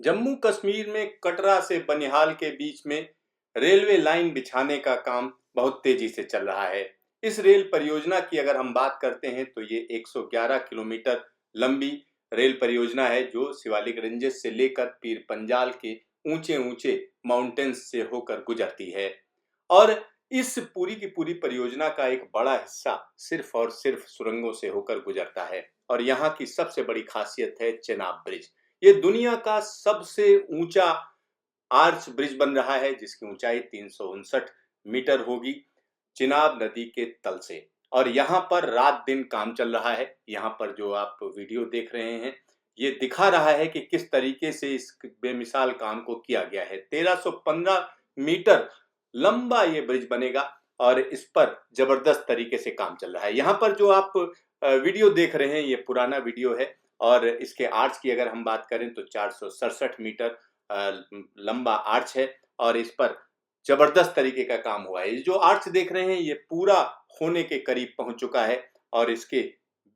जम्मू कश्मीर में कटरा से बनिहाल के बीच में रेलवे लाइन बिछाने का काम बहुत तेजी से चल रहा है। इस रेल परियोजना की अगर हम बात करते हैं तो ये 111 किलोमीटर लंबी रेल परियोजना है जो शिवालिक रेंजेस से लेकर पीर पंजाल के ऊंचे ऊंचे माउंटेन्स से होकर गुजरती है। और इस पूरी की पूरी परियोजना का एक बड़ा हिस्सा सिर्फ और सिर्फ सुरंगों से होकर गुजरता है। और यहाँ की सबसे बड़ी खासियत है चेनाब ब्रिज। ये दुनिया का सबसे ऊंचा आर्च ब्रिज बन रहा है जिसकी ऊंचाई 359 मीटर होगी चिनाब नदी के तल से। और यहाँ पर रात दिन काम चल रहा है। यहाँ पर जो आप वीडियो देख रहे हैं ये दिखा रहा है कि किस तरीके से इस बेमिसाल काम को किया गया है। 1315 मीटर लंबा ये ब्रिज बनेगा और इस पर जबरदस्त तरीके से काम चल रहा है। यहाँ पर जो आप वीडियो देख रहे हैं ये पुराना वीडियो है और इसके आर्च की अगर हम बात करें तो 467 मीटर लंबा आर्च है और इस पर जबरदस्त तरीके का काम हुआ है। जो आर्च देख रहे हैं ये पूरा होने के करीब पहुंच चुका है और इसके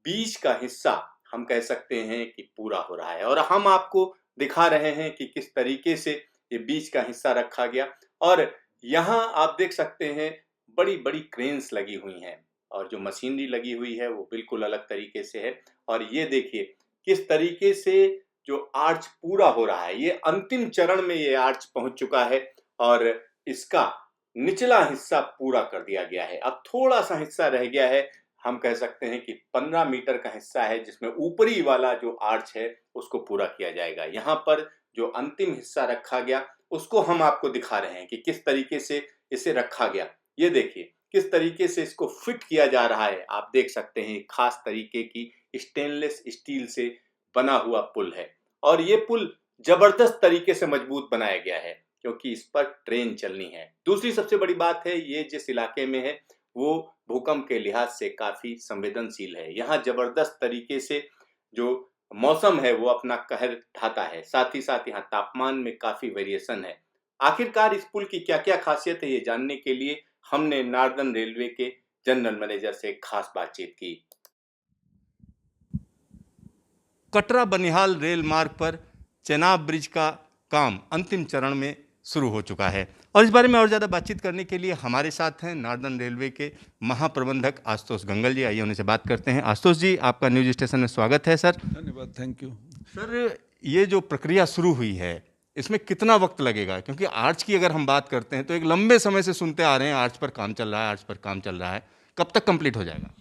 बीच का हिस्सा हम कह सकते हैं कि पूरा हो रहा है। और हम आपको दिखा रहे हैं कि किस तरीके से ये बीच का हिस्सा रखा गया। और यहाँ आप देख सकते हैं बड़ी बड़ी क्रेन्स लगी हुई हैं और जो मशीनरी लगी हुई है वो बिल्कुल अलग तरीके से है। और ये देखिए किस तरीके से जो आर्च पूरा हो रहा है, ये अंतिम चरण में ये आर्च पहुंच चुका है और इसका निचला हिस्सा पूरा कर दिया गया है। अब थोड़ा सा हिस्सा रह गया है, हम कह सकते हैं कि 15 मीटर का हिस्सा है जिसमें ऊपरी वाला जो आर्च है उसको पूरा किया जाएगा। यहाँ पर जो अंतिम हिस्सा रखा गया उसको हम आपको दिखा रहे हैं कि किस तरीके से इसे रखा गया। ये देखिए किस तरीके से इसको फिट किया जा रहा है। आप देख सकते हैं खास तरीके की स्टेनलेस स्टील से बना हुआ पुल है और ये पुल जबरदस्त तरीके से मजबूत बनाया गया है क्योंकि इस पर ट्रेन चलनी है। दूसरी सबसे बड़ी बात है ये जिस इलाके में है वो भूकंप के लिहाज से काफी संवेदनशील है। यहाँ जबरदस्त तरीके से जो मौसम है वो अपना कहर ढाता है। साथ ही यहाँ तापमान में काफी वेरिएशन है। आखिरकार इस पुल की क्या क्या खासियत है ये जानने के लिए हमने नॉर्दर्न रेलवे के जनरल मैनेजर से खास बातचीत की। कटरा बनिहाल रेल मार्ग पर चेनाब ब्रिज का काम अंतिम चरण में शुरू हो चुका है और इस बारे में और ज़्यादा बातचीत करने के लिए हमारे साथ हैं नॉर्दर्न रेलवे के महाप्रबंधक आशुतोष गंगल जी। आइए उनसे बात करते हैं। आशुतोष जी, आपका न्यूज स्टेशन में स्वागत है सर। धन्यवाद, थैंक यू सर। ये जो प्रक्रिया शुरू हुई है इसमें कितना वक्त लगेगा, क्योंकि आर्च की अगर हम बात करते हैं तो एक लंबे समय से सुनते आ रहे हैं आर्च पर काम चल रहा है, आर्च पर काम चल रहा है, कब तक कंप्लीट हो जाएगा?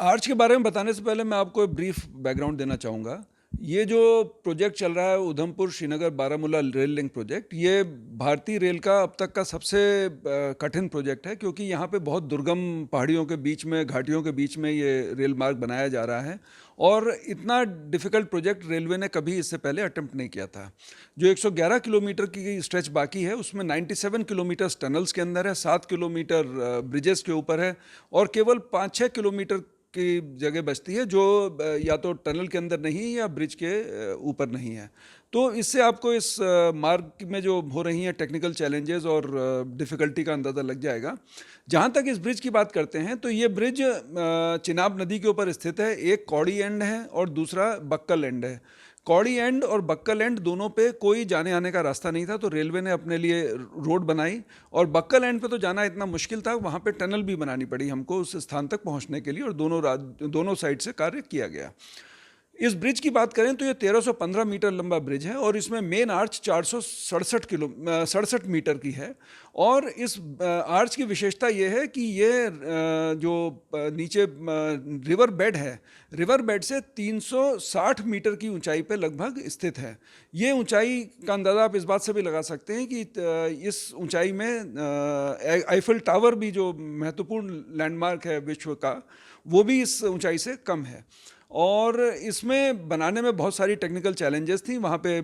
आर्च के बारे में बताने से पहले मैं आपको एक ब्रीफ बैकग्राउंड देना चाहूँगा। ये जो प्रोजेक्ट चल रहा है Udhampur Srinagar Baramulla rail link project, ये भारतीय रेल का अब तक का सबसे कठिन प्रोजेक्ट है क्योंकि यहाँ पे बहुत दुर्गम पहाड़ियों के बीच में, घाटियों के बीच में ये रेल मार्ग बनाया जा रहा है और इतना डिफ़िकल्ट प्रोजेक्ट रेलवे ने कभी इससे पहले अटेम्प्ट नहीं किया था। जो 111 किलोमीटर की स्ट्रेच बाकी है उसमें 97 किलोमीटर टनल्स के अंदर है, 7 किलोमीटर ब्रिजेस के ऊपर है और केवल 5-6 किलोमीटर की जगह बचती है जो या तो टनल के अंदर नहीं या ब्रिज के ऊपर नहीं है। तो इससे आपको इस मार्ग में जो हो रही हैं टेक्निकल चैलेंजेस और डिफ़िकल्टी का अंदाज़ा लग जाएगा। जहाँ तक इस ब्रिज की बात करते हैं तो ये ब्रिज चिनाब नदी के ऊपर स्थित है। एक कौड़ी एंड है और दूसरा बक्कल एंड है। कौड़ी एंड और बक्कल एंड दोनों पे कोई जाने आने का रास्ता नहीं था तो रेलवे ने अपने लिए रोड बनाई और बक्कल एंड पे तो जाना इतना मुश्किल था, वहाँ पे टनल भी बनानी पड़ी हमको उस स्थान तक पहुँचने के लिए और दोनों साइड से कार्य किया गया। इस ब्रिज की बात करें तो ये 1315 मीटर लंबा ब्रिज है और इसमें मेन आर्च 467 मीटर की है। और इस आर्च की विशेषता ये है कि ये जो नीचे रिवर बेड है, रिवर बेड से 360 मीटर की ऊंचाई पे लगभग स्थित है। ये ऊंचाई का अंदाज़ा आप इस बात से भी लगा सकते हैं कि इस ऊंचाई में आईफल टावर भी जो महत्वपूर्ण लैंडमार्क है विश्व का, वो भी इस ऊंचाई से कम है। और इसमें बनाने में बहुत सारी टेक्निकल चैलेंजेस थी वहाँ पे,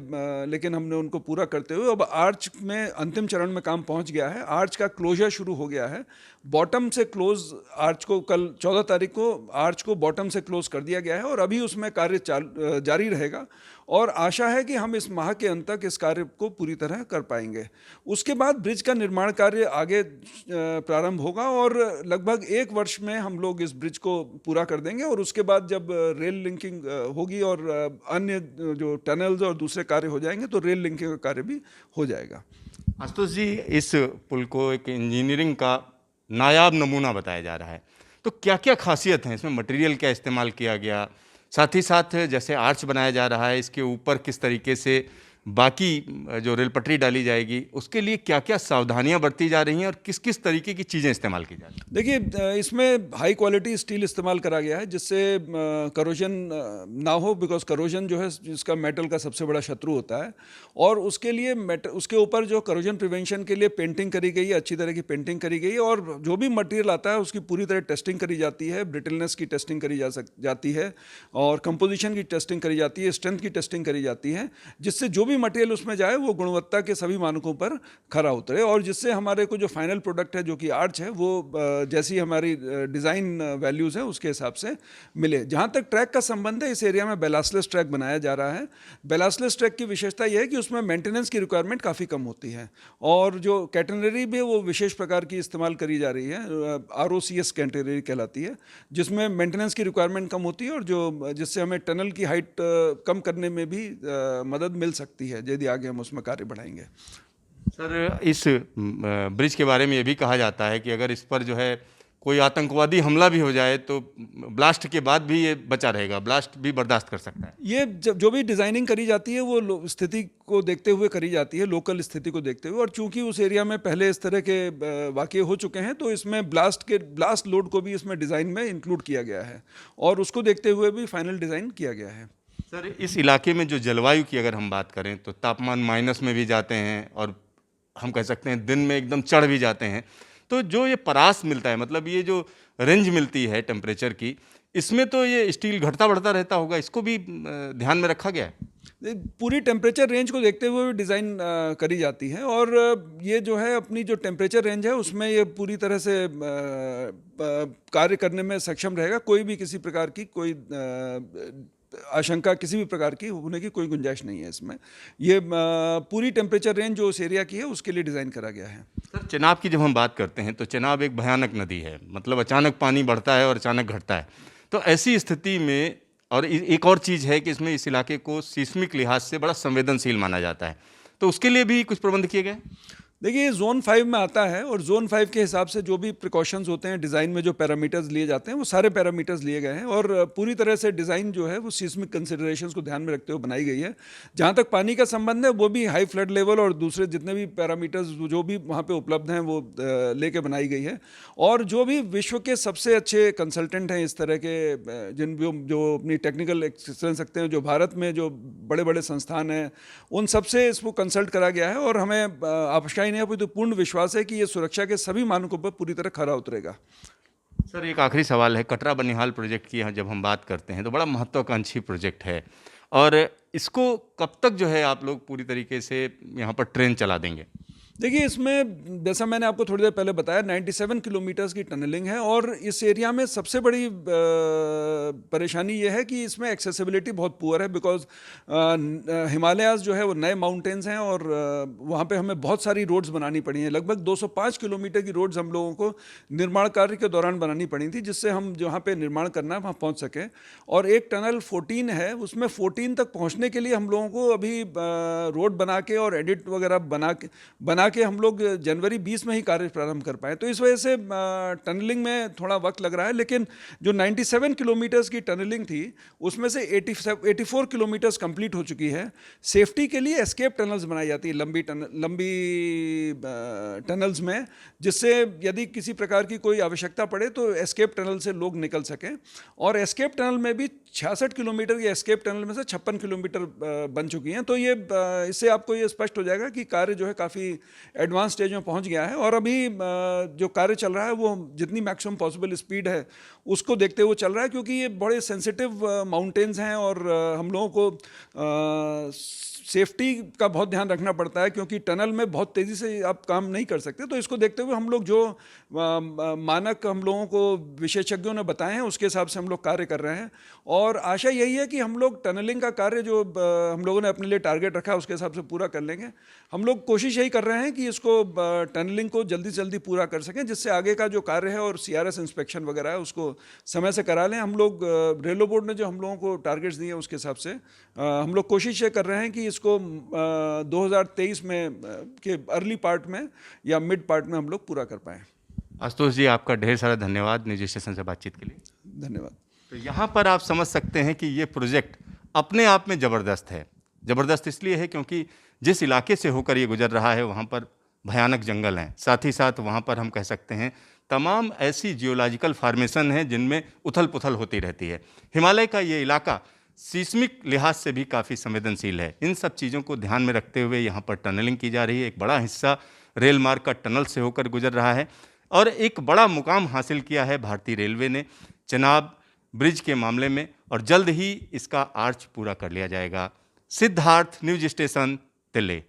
लेकिन हमने उनको पूरा करते हुए अब आर्च में अंतिम चरण में काम पहुँच गया है। आर्च का क्लोजर शुरू हो गया है। बॉटम से क्लोज आर्च को कल 14 तारीख को आर्च को बॉटम से क्लोज कर दिया गया है और अभी उसमें कार्य जारी रहेगा और आशा है कि हम इस माह के अंत तक इस कार्य को पूरी तरह कर पाएंगे। उसके बाद ब्रिज का निर्माण कार्य आगे प्रारंभ होगा और लगभग 1 वर्ष में हम लोग इस ब्रिज को पूरा कर देंगे और उसके बाद जब रेल लिंकिंग होगी और अन्य जो टनल्स और दूसरे कार्य हो जाएंगे तो रेल लिंकिंग का कार्य भी हो जाएगा। आशुतोष जी, इस पुल को एक इंजीनियरिंग का नायाब नमूना बताया जा रहा है, तो क्या क्या खासियत है इसमें? मटेरियल क्या इस्तेमाल किया गया, साथ ही साथ जैसे आर्च बनाया जा रहा है, इसके ऊपर किस तरीके से बाकी जो रेल पटरी डाली जाएगी उसके लिए क्या क्या सावधानियां बरती जा रही हैं और किस किस तरीके की चीज़ें इस्तेमाल की जा रही हैं? देखिए, इसमें हाई क्वालिटी स्टील इस्तेमाल करा गया है जिससे करोजन ना हो, बिकॉज करोजन जो है इसका मेटल का सबसे बड़ा शत्रु होता है। और उसके लिए उसके ऊपर जो करोजन प्रिवेंशन के लिए पेंटिंग करी गई है, अच्छी तरह की पेंटिंग करी गई है और जो भी मटेरियल आता है उसकी पूरी तरह टेस्टिंग करी जाती है, ब्रिटलनेस की टेस्टिंग करी जाती है और कंपोजिशन की टेस्टिंग करी जाती है, स्ट्रेंथ की टेस्टिंग करी जाती है, जिससे जो भी मटेरियल उसमें जाए वो गुणवत्ता के सभी मानकों पर खरा उतरे और जिससे हमारे को जो फाइनल प्रोडक्ट है जो कि आर्च है वो जैसी हमारी डिज़ाइन वैल्यूज़ है उसके हिसाब से मिले। जहाँ तक ट्रैक का संबंध है, इस एरिया में बेलासलेस ट्रैक बनाया जा रहा है। बेलासलेस ट्रैक की विशेषता यह है कि उसमें मेंटेनेंस की रिक्वायरमेंट काफ़ी कम होती है और जो कैटेनरी भी वो विशेष प्रकार की इस्तेमाल करी जा रही है, ROCS कैटेनरी कहलाती है, जिसमें मेंटेनेंस की रिक्वायरमेंट कम होती है और जिससे हमें टनल की हाइट कम करने में भी मदद मिल सकती है यदि आगे हम उसमें कार्य बढ़ाएंगे। सर, इस ब्रिज के बारे में ये भी कहा जाता है कि अगर इस पर जो है कोई आतंकवादी हमला भी हो जाए तो ब्लास्ट के बाद भी ये बचा रहेगा, ब्लास्ट भी बर्दाश्त कर सकता है। ये जो भी डिज़ाइनिंग करी जाती है वो स्थिति को देखते हुए करी जाती है, लोकल स्थिति को देखते हुए, और चूंकि उस एरिया में पहले इस तरह के वाक़ये हो चुके हैं तो इसमें ब्लास्ट लोड को भी इसमें डिज़ाइन में इंक्लूड किया गया है और उसको देखते हुए भी फाइनल डिज़ाइन किया गया है। सर, इस इलाके में जो जलवायु की अगर हम बात करें तो तापमान माइनस में भी जाते हैं और हम कह सकते हैं दिन में एकदम चढ़ भी जाते हैं, तो जो ये परास मिलता है, मतलब ये जो रेंज मिलती है टेम्परेचर की, इसमें तो ये स्टील घटता बढ़ता रहता होगा, इसको भी ध्यान में रखा गया है? पूरी टेम्परेचर रेंज को देखते हुए डिज़ाइन करी जाती है और ये जो है अपनी जो टेम्परेचर रेंज है उसमें ये पूरी तरह से कार्य करने में सक्षम रहेगा। कोई भी किसी प्रकार की कोई आशंका किसी भी प्रकार की होने की कोई गुंजाइश नहीं है इसमें। ये पूरी टेम्परेचर रेंज जो उस एरिया की है उसके लिए डिज़ाइन करा गया है। सर, चेनाब की जब हम बात करते हैं तो चेनाब एक भयानक नदी है, मतलब अचानक पानी बढ़ता है और अचानक घटता है, तो ऐसी स्थिति में और एक और चीज़ है कि इसमें इस इलाके को सीस्मिक लिहाज से बड़ा संवेदनशील माना जाता है, तो उसके लिए भी कुछ प्रबंध किए गए? देखिए, ये जोन 5 में आता है और जोन 5 के हिसाब से जो भी प्रिकॉशंस होते हैं डिज़ाइन में, जो पैरामीटर्स लिए जाते हैं वो सारे पैरामीटर्स लिए गए हैं और पूरी तरह से डिज़ाइन जो है वो सीस्मिक कंसिडरेशंस को ध्यान में रखते हुए बनाई गई है। जहाँ तक पानी का संबंध है वो भी हाई फ्लड लेवल और दूसरे जितने भी पैरामीटर्स जो भी वहाँ पे उपलब्ध हैं वो लेके बनाई गई है और जो भी विश्व के सबसे अच्छे कंसल्टेंट हैं इस तरह के, जो अपनी टेक्निकल एक्सेलेंस रखते हैं, जो भारत में जो बड़े बड़े संस्थान हैं, उन सबसे इसको कंसल्ट करा गया है और हमें आशा नहीं, तो पूर्ण विश्वास है कि ये सुरक्षा के सभी मानकों पर पूरी तरह खरा उतरेगा। सर, एक आखिरी सवाल है, कटरा बनिहाल प्रोजेक्ट की जब हम बात करते हैं तो बड़ा महत्वाकांक्षी प्रोजेक्ट है और इसको कब तक जो है आप लोग पूरी तरीके से यहाँ पर ट्रेन चला देंगे? देखिए, इसमें जैसा मैंने आपको थोड़ी देर पहले बताया 97 किलोमीटर्स की टनलिंग है और इस एरिया में सबसे बड़ी परेशानी ये है कि इसमें एक्सेसिबिलिटी बहुत पुअर है, बिकॉज हिमालयाज़ जो है वो नए माउंटेन्स हैं और वहाँ पे हमें बहुत सारी रोड्स बनानी पड़ी हैं। लगभग 205 किलोमीटर की रोड्स हम लोगों को निर्माण कार्य के दौरान बनानी पड़ी थी, जिससे हम जहाँ पे निर्माण करना है वहाँ पहुँच सकें। और एक टनल 14 है, उसमें 14 तक पहुँचने के लिए हम लोगों को अभी रोड बना के और एडिट वगैरह बना के हम लोग जनवरी 20 में ही कार्य प्रारंभ कर पाए। तो इस वजह से टनलिंग में थोड़ा वक्त लग रहा है, लेकिन जो 97 किलोमीटर्स की टनलिंग थी उसमें से 84 किलोमीटर्स कंप्लीट हो चुकी है। सेफ्टी के लिए एस्केप टनल्स बनाई जाती है लंबी टनल्स में, जिससे यदि किसी प्रकार की कोई आवश्यकता पड़े तो एस्केप टनल से लोग निकल सकें। और एस्केप टनल में भी 66 किलोमीटर की एस्केप टनल में से 56 किलोमीटर बन चुकी हैं। तो ये इससे आपको ये स्पष्ट हो जाएगा कि कार्य जो है काफ़ी एडवांस स्टेज में पहुंच गया है और अभी जो कार्य चल रहा है वो जितनी मैक्सिमम पॉसिबल स्पीड है उसको देखते हुए चल रहा है, क्योंकि ये बड़े सेंसिटिव माउंटेन्स हैं और हम लोगों को सेफ्टी का बहुत ध्यान रखना पड़ता है, क्योंकि टनल में बहुत तेज़ी से आप काम नहीं कर सकते। तो इसको देखते हुए हम लोग जो मानक हम लोगों को विशेषज्ञों ने बताए हैं उसके हिसाब से हम लोग कार्य कर रहे हैं। और आशा यही है कि हम लोग टनलिंग का कार्य जो हम लोगों ने अपने लिए टारगेट रखा है उसके हिसाब से पूरा कर लेंगे। हम लोग कोशिश यही कर रहे हैं कि इसको टनलिंग को जल्दी से जल्दी पूरा कर सकें, जिससे आगे का जो कार्य है और CRS इंस्पेक्शन वगैरह है उसको समय से करा लें। हम लोग रेलवे बोर्ड ने जो हम लोगों को टारगेट्स दिए हैं उसके हिसाब से हम लोग कोशिश ये कर रहे हैं कि इसको 2023 में के अर्ली पार्ट में या मिड पार्ट में हम लोग पूरा कर पाएँ। आशुतोष जी, आपका ढेर सारा धन्यवाद न्यूज स्टेशन से बातचीत के लिए। धन्यवाद। तो यहाँ पर आप समझ सकते हैं कि ये प्रोजेक्ट अपने आप में ज़बरदस्त है। ज़बरदस्त इसलिए है क्योंकि जिस इलाके से होकर ये गुजर रहा है वहाँ पर भयानक जंगल हैं, साथ ही साथ वहाँ पर हम कह सकते हैं तमाम ऐसी जियोलॉजिकल फॉर्मेशन हैं जिनमें उथल पुथल होती रहती है। हिमालय का ये इलाका सीस्मिक लिहाज से भी काफ़ी संवेदनशील है। इन सब चीज़ों को ध्यान में रखते हुए यहाँ पर टनलिंग की जा रही है। एक बड़ा हिस्सा रेल मार्ग का टनल से होकर गुजर रहा है और एक बड़ा मुकाम हासिल किया है भारतीय रेलवे ने चेनाब ब्रिज के मामले में, और जल्द ही इसका आर्च पूरा कर लिया जाएगा। Siddharth, news station, Delhi.